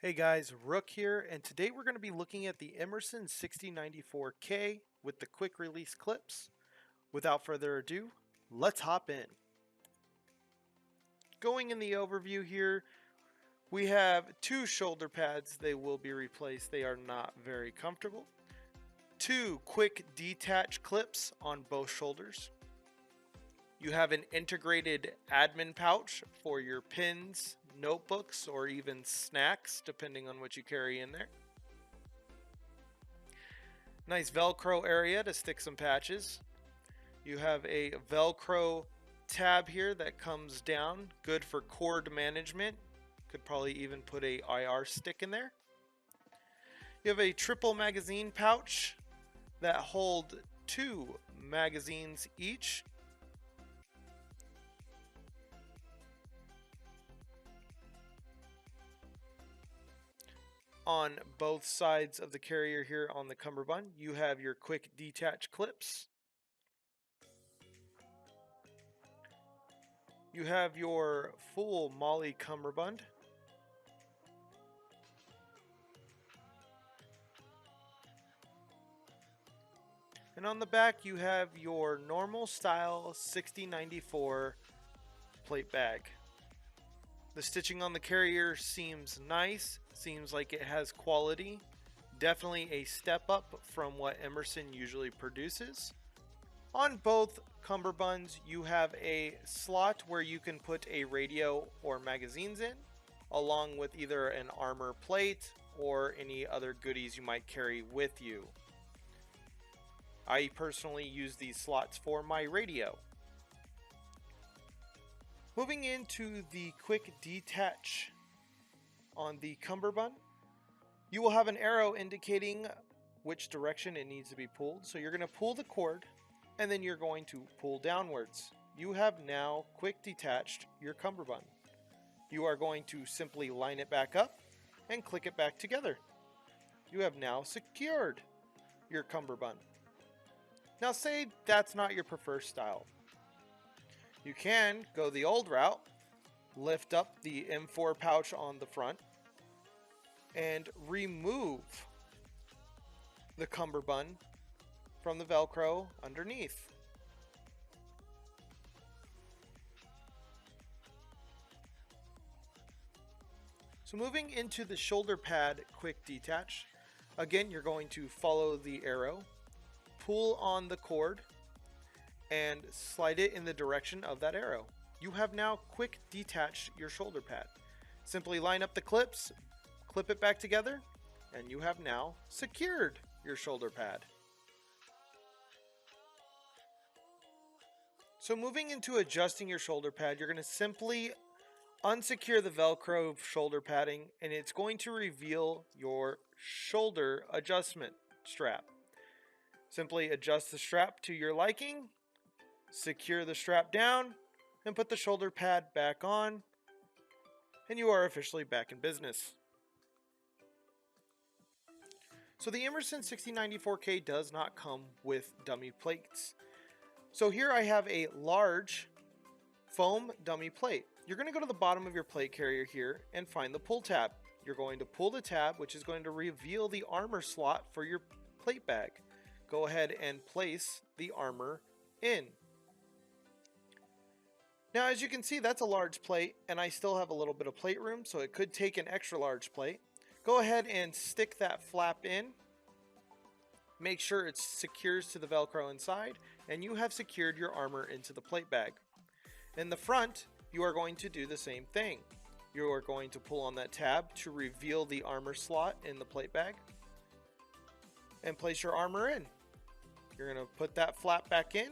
Hey guys, Rook here, and today we're going to be looking at the Emerson 6094K with the quick release clips. Without further ado, let's hop in. Going in the overview here, we have two shoulder pads. They will be replaced. They are not very comfortable. Two quick detach clips on both shoulders. You have an integrated admin pouch for your pins, notebooks, or even snacks, depending on what you carry in there. Nice Velcro area to stick some patches. You have a Velcro tab here that comes down, good for cord management. Could probably even put a IR stick in there. You have a triple magazine pouch that hold 2 magazines each. On both sides of the carrier here on the Cummerbund, you have your quick detach clips. You have your full Molly Cummerbund. And on the back, you have your normal style 6094 plate bag. The stitching on the carrier seems nice, seems like it has quality. Definitely a step up from what Emerson usually produces. On both Cummerbunds, you have a slot where you can put a radio or magazines in, along with either an armor plate or any other goodies you might carry with you. I personally use these slots for my radio. Moving into the quick detach on the Cummerbund, you will have an arrow indicating which direction it needs to be pulled. So you're going to pull the cord and then you're going to pull downwards. You have now quick detached your Cummerbund. You are going to simply line it back up and click it back together. You have now secured your Cummerbund. Now say that's not your preferred style. You can go the old route, lift up the M4 pouch on the front, and remove the Cummerbund from the Velcro underneath. So moving into the shoulder pad quick detach, again you're going to follow the arrow, pull on the cord, and slide it in the direction of that arrow. You have now quick detached your shoulder pad. Simply line up the clips, clip it back together, and you have now secured your shoulder pad. So moving into adjusting your shoulder pad, you're going to simply unsecure the Velcro shoulder padding, and it's going to reveal your shoulder adjustment strap. Simply adjust the strap to your liking, secure the strap down, and put the shoulder pad back on, and you are officially back in business. So the Emerson 6094K does not come with dummy plates. So here I have a large foam dummy plate. You're going to go to the bottom of your plate carrier here and find the pull tab. You're going to pull the tab, which is going to reveal the armor slot for your plate bag. Go ahead and place the armor in. Now, as you can see, that's a large plate, and I still have a little bit of plate room, so it could take an extra large plate. Go ahead and stick that flap in. Make sure it secures to the Velcro inside, and you have secured your armor into the plate bag. In the front, you are going to do the same thing. You are going to pull on that tab to reveal the armor slot in the plate bag and place your armor in. You're going to put that flap back in,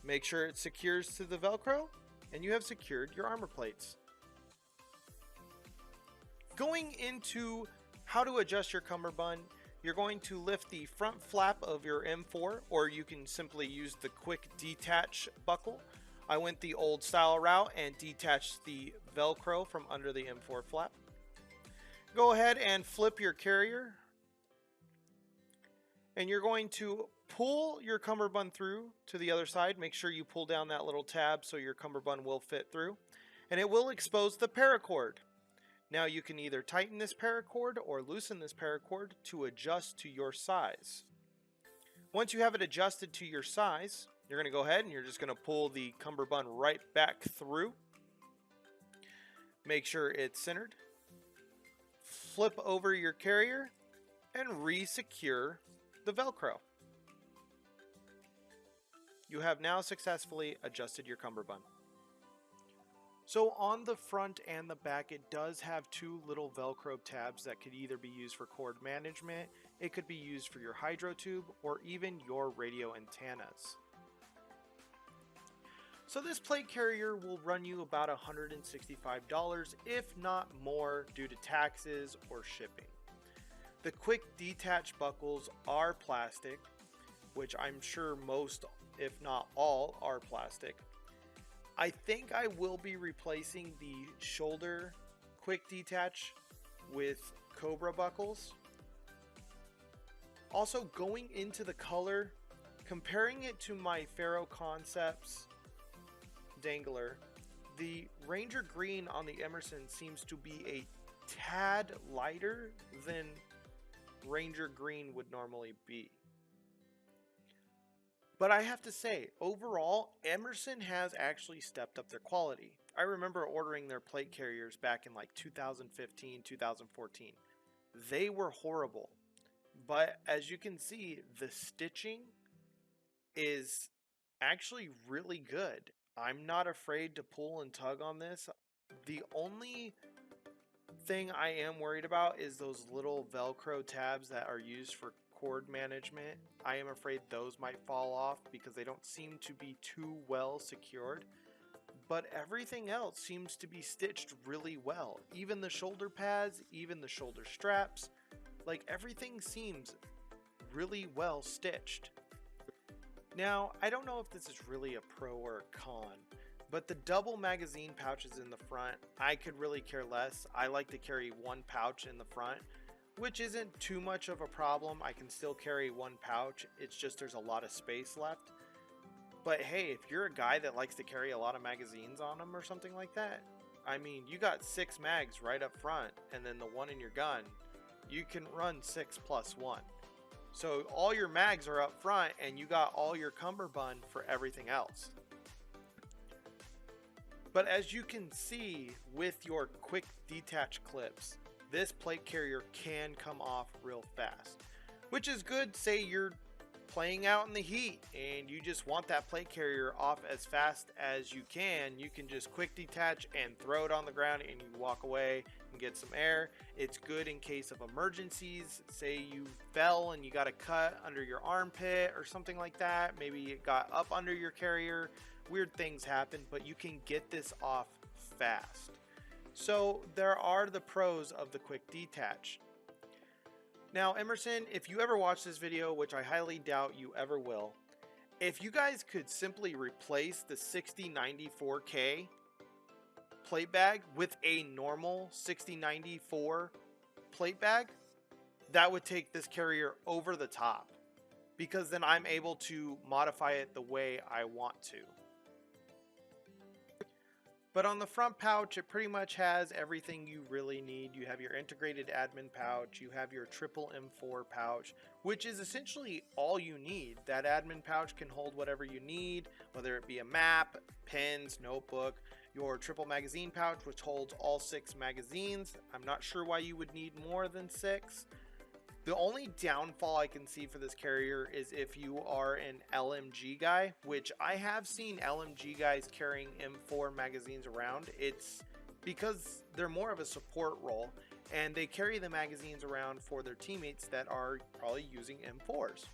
make sure it secures to the Velcro, and you have secured your armor plates. Going into how to adjust your Cummerbund, you're going to lift the front flap of your M4, or you can simply use the quick detach buckle. I went the old style route and detached the Velcro from under the M4 flap. Go ahead and flip your carrier, and you're going to pull your Cummerbund through to the other side. Make sure you pull down that little tab so your Cummerbund will fit through, and it will expose the paracord. Now you can either tighten this paracord or loosen this paracord to adjust to your size. Once you have it adjusted to your size, you're going to go ahead and you're just going to pull the cummerbund right back through. Make sure it's centered. Flip over your carrier and re-secure the Velcro. You have now successfully adjusted your cummerbund. So on the front and the back, it does have two little Velcro tabs that could either be used for cord management, it could be used for your hydro tube, or even your radio antennas. So this plate carrier will run you about $165, if not more, due to taxes or shipping. The quick detach buckles are plastic, which I'm sure most, if not all, are plastic. I think I will be replacing the shoulder quick detach with Cobra buckles. Also, going into the color, comparing it to my Faro Concepts dangler, the Ranger Green on the Emerson seems to be a tad lighter than Ranger Green would normally be. But I have to say, overall, Emerson has actually stepped up their quality. I remember ordering their plate carriers back in like 2015, 2014. They were horrible. But as you can see, the stitching is actually really good. I'm not afraid to pull and tug on this. The only thing I am worried about is those little Velcro tabs that are used for cord management. I am afraid those might fall off because they don't seem to be too well secured. But everything else seems to be stitched really well. Even the shoulder pads, even the shoulder straps, like everything seems really well stitched. Now, I don't know if this is really a pro or a con, but the double magazine pouches in the front, I could really care less. I like to carry one pouch in the front, which isn't too much of a problem. I can still carry one pouch. It's just there's a lot of space left. But hey, if you're a guy that likes to carry a lot of magazines on them or something like that, I mean, you got 6 mags right up front and then the one in your gun, you can run 6 plus 1. So all your mags are up front and you got all your cummerbund for everything else. But as you can see with your quick detach clips, this plate carrier can come off real fast, which is good. Say you're playing out in the heat and you just want that plate carrier off as fast as you can just quick detach and throw it on the ground and you walk away and get some air. It's good in case of emergencies. Say you fell and you got a cut under your armpit or something like that. Maybe it got up under your carrier. Weird things happen, but you can get this off fast. So there are the pros of the quick detach. Now, Emerson, if you ever watch this video, which I highly doubt you ever will, if you guys could simply replace the 6094K plate bag with a normal 6094 plate bag, that would take this carrier over the top, because then I'm able to modify it the way I want to. But on the front pouch, it pretty much has everything you really need. You have your integrated admin pouch, you have your triple M4 pouch, which is essentially all you need. That admin pouch can hold whatever you need, whether it be a map, pens, notebook. Your triple magazine pouch, which holds all 6 magazines. I'm not sure why you would need more than 6. The only downfall I can see for this carrier is if you are an LMG guy, which I have seen LMG guys carrying M4 magazines around. It's because they're more of a support role and they carry the magazines around for their teammates that are probably using M4s.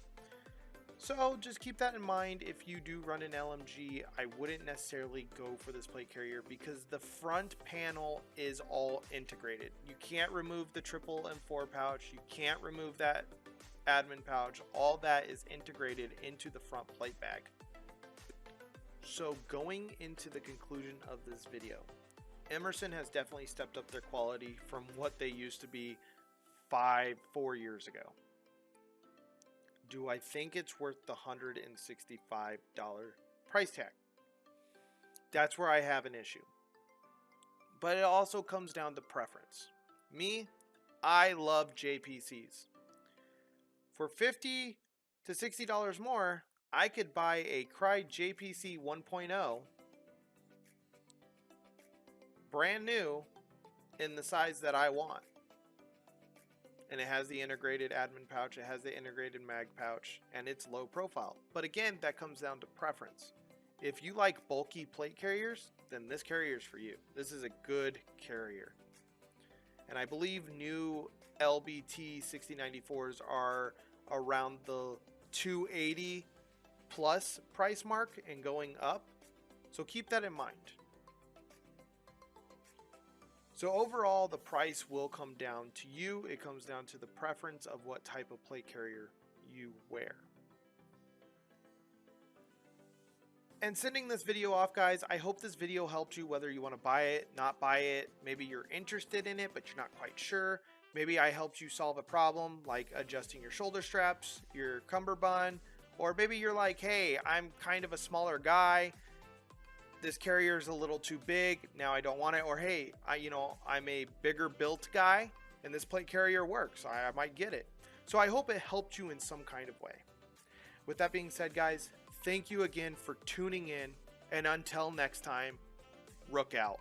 So just keep that in mind. If you do run an LMG, I wouldn't necessarily go for this plate carrier because the front panel is all integrated. You can't remove the triple M4 pouch. You can't remove that admin pouch. All that is integrated into the front plate bag. So going into the conclusion of this video, Emerson has definitely stepped up their quality from what they used to be 4 years ago. Do I think it's worth the $165 price tag? That's where I have an issue. but it also comes down to preference. Me, I love JPCs. For $50 to $60 more, I could buy a Cry JPC 1.0, brand new, in the size that I want. And it has the integrated admin pouch, it has the integrated mag pouch, and it's low profile. But again, that comes down to preference. If you like bulky plate carriers, then this carrier is for you. This is a good carrier. And I believe new LBT-6094s are around the 280 plus price mark and going up. So keep that in mind. So overall, the price will come down to you. It comes down to the preference of what type of plate carrier you wear. And sending this video off, guys, I hope this video helped you, whether you want to buy it, not buy it. Maybe you're interested in it, but you're not quite sure. Maybe I helped you solve a problem like adjusting your shoulder straps, your cummerbund, or maybe you're like, hey, I'm kind of a smaller guy. This carrier is a little too big. Now I don't want it. Or hey, I'm a bigger built guy and this plate carrier works. I might get it. So I hope it helped you in some kind of way. With that being said, guys, thank you again for tuning in. And until next time, Rook out.